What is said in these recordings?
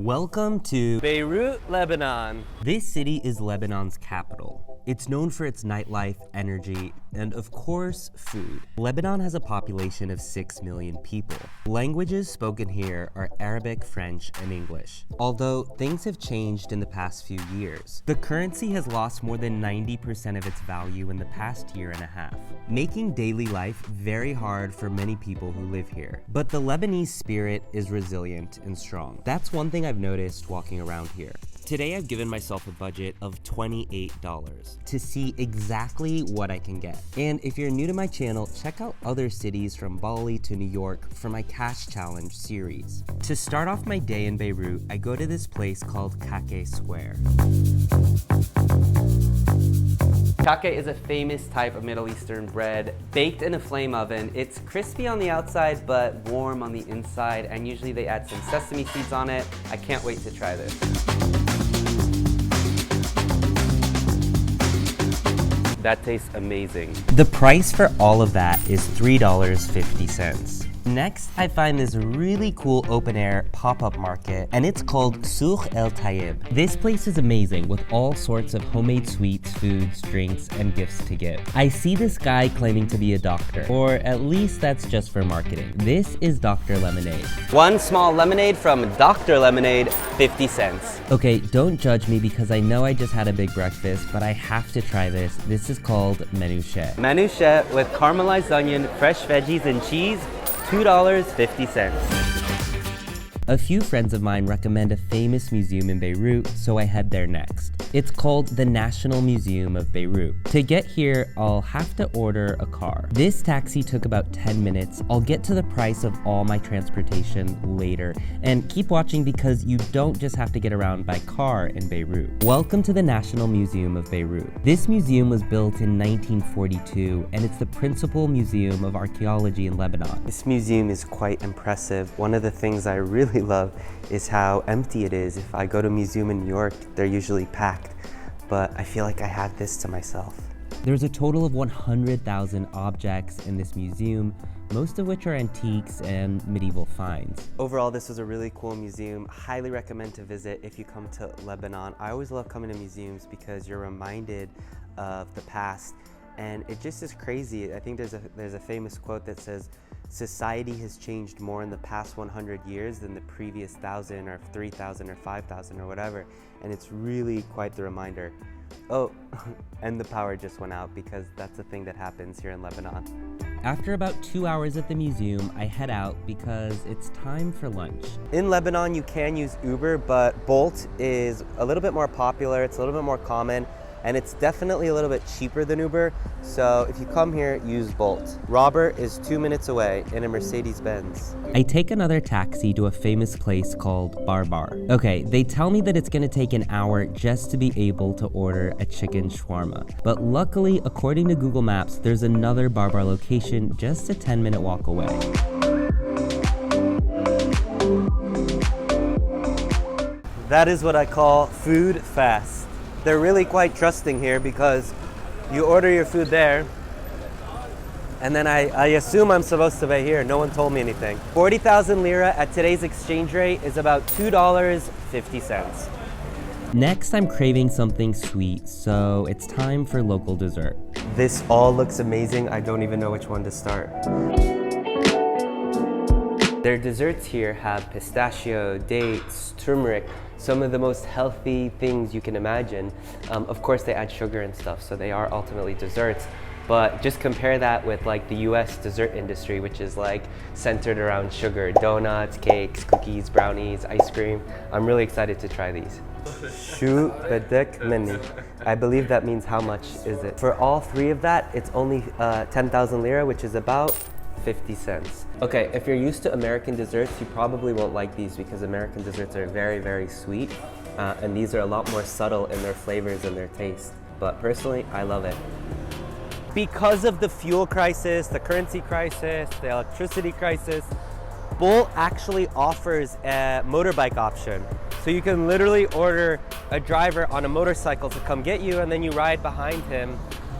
Welcome to Beirut, Lebanon. This city is Lebanon's capital. It's known for its nightlife, energy, and of course, food. Lebanon has a population of 6 million people. Languages spoken here are Arabic, French, and English. Although things have changed in the past few years, the currency has lost more than 90% of its value in the past year and a half, making daily life very hard for many people who live here. But the Lebanese spirit is resilient and strong. That's one thing I've noticed walking around here. Today I've given myself a budget of $28 to see exactly what I can get. And if you're new to my channel, check out other cities from Bali to New York for my Cash Challenge series. To start off my day in Beirut, I go to this place called Kake Square. Kake is a famous type of Middle Eastern bread baked in a flame oven. It's crispy on the outside but warm on the inside, and usually they add some sesame seeds on it. I can't wait to try this. That tastes amazing. The price for all of that is $3.50. Next, I find this really cool open-air pop-up market, and it's called Souk El Tayyib. This place is amazing with all sorts of homemade sweets, foods, drinks, and gifts to give. I see this guy claiming to be a doctor, or at least that's just for marketing. This is Dr. Lemonade. One small lemonade from Dr. Lemonade, 50 cents. Okay, don't judge me because I know I just had a big breakfast, but I have to try this. This is called Manouche. Manouche with caramelized onion, fresh veggies, and cheese, $2.50. A few friends of mine recommend a famous museum in Beirut, so I head there next. It's called the National Museum of Beirut. To get here, I'll have to order a car. This taxi took about 10 minutes. I'll get to the price of all my transportation later. And keep watching because you don't just have to get around by car in Beirut. Welcome to the National Museum of Beirut. This museum was built in 1942, and it's the principal museum of archaeology in Lebanon. This museum is quite impressive. One of the things I really love is how empty it is. If I go to a museum in New York, they're usually packed, but I feel like I have this to myself. There's a total of 100,000 objects in this museum, most of which are antiques and medieval finds. Overall, this was a really cool museum. Highly recommend to visit if you come to Lebanon. I always love coming to museums because you're reminded of the past, and it just is crazy. I think there's a famous quote that says, "Society has changed more in the past 100 years than the previous 1,000 or 3,000 or 5,000 or whatever." And it's really quite the reminder. Oh, and the power just went out because that's a thing that happens here in Lebanon. After about 2 hours at the museum, I head out because it's time for lunch. In Lebanon, you can use Uber, but Bolt is a little bit more popular. It's a little bit more common. And it's definitely a little bit cheaper than Uber, so if you come here, use Bolt. Robert is 2 minutes away in a Mercedes-Benz. I take another taxi to a famous place called Barbar. Okay, they tell me that it's gonna take an hour just to be able to order a chicken shawarma. But luckily, according to Google Maps, there's another Barbar location just a 10-minute walk away. That is what I call food fast. They're really quite trusting here because you order your food there, and then I assume I'm supposed to pay here. No one told me anything. 40,000 lira at today's exchange rate is about $2.50. Next, I'm craving something sweet, so it's time for local dessert. This all looks amazing. I don't even know which one to start. Their desserts here have pistachio, dates, turmeric, some of the most healthy things you can imagine. Of course, they add sugar and stuff, so they are ultimately desserts. But just compare that with like the US dessert industry, which is like centered around sugar, donuts, cakes, cookies, brownies, ice cream. I'm really excited to try these. Shu bedek minni. I believe that means how much is it? For all three of that, it's only 10,000 lira, which is about 50 cents. Okay, if you're used to American desserts, you probably won't like these because American desserts are very, very sweet. And these are a lot more subtle in their flavors and their taste. But personally, I love it. Because of the fuel crisis, the currency crisis, the electricity crisis, Bolt actually offers a motorbike option. So you can literally order a driver on a motorcycle to come get you, and then you ride behind him.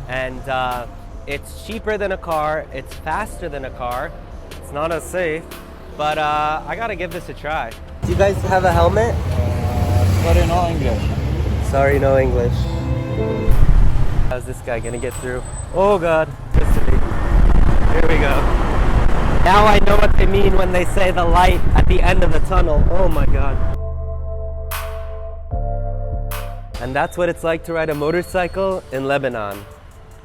And it's cheaper than a car, it's faster than a car, it's not as safe, but I gotta give this a try. Do you guys have a helmet? Sorry, no English. Sorry, no English. How's this guy gonna get through? Oh God, custody. Here we go. Now I know what they mean when they say the light at the end of the tunnel. Oh my God. And that's what it's like to ride a motorcycle in Lebanon.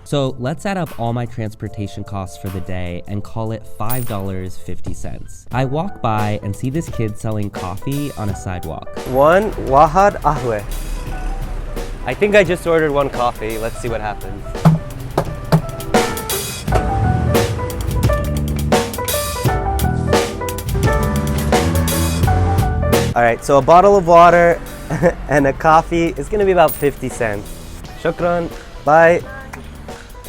So let's add up all my transportation costs for the day and call it $5.50. I walk by and see this kid selling coffee on a sidewalk. One Wahad Ahwe. I think I just ordered one coffee. Let's see what happens. All right, so a bottle of water and a coffee is gonna be about 50 cents. Shukran, bye.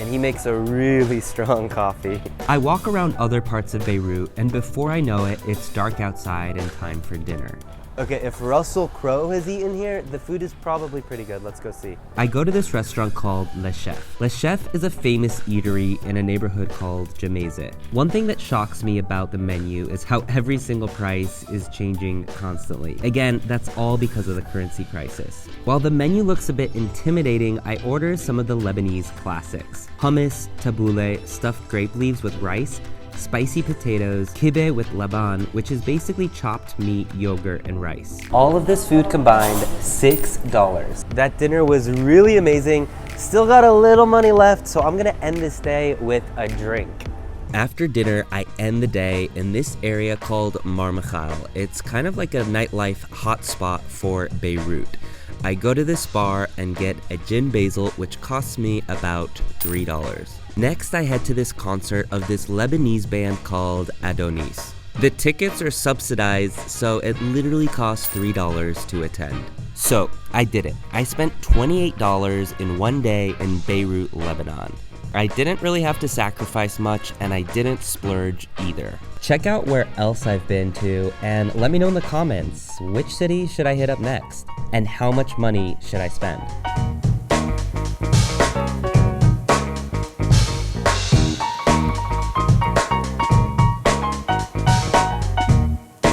And he makes a really strong coffee. I walk around other parts of Beirut, and before I know it, it's dark outside and time for dinner. Okay, if Russell Crowe has eaten here, the food is probably pretty good. Let's go see. I go to this restaurant called Le Chef. Le Chef is a famous eatery in a neighborhood called Jamezet. One thing that shocks me about the menu is how every single price is changing constantly. Again, that's all because of the currency crisis. While the menu looks a bit intimidating, I order some of the Lebanese classics. Hummus, tabbouleh, stuffed grape leaves with rice, spicy potatoes, kibbeh with laban, which is basically chopped meat, yogurt, and rice. All of this food combined, $6. That dinner was really amazing. Still got a little money left, so I'm gonna end this day with a drink. After dinner, I end the day in this area called Mar Michal. It's kind of like a nightlife hotspot for Beirut. I go to this bar and get a gin basil, which costs me about $3. Next, I head to this concert of this Lebanese band called Adonis. The tickets are subsidized, so it literally costs $3 to attend. So, I did it. I spent $28 in one day in Beirut, Lebanon. I didn't really have to sacrifice much, and I didn't splurge either. Check out where else I've been to, and let me know in the comments, which city should I hit up next? And how much money should I spend?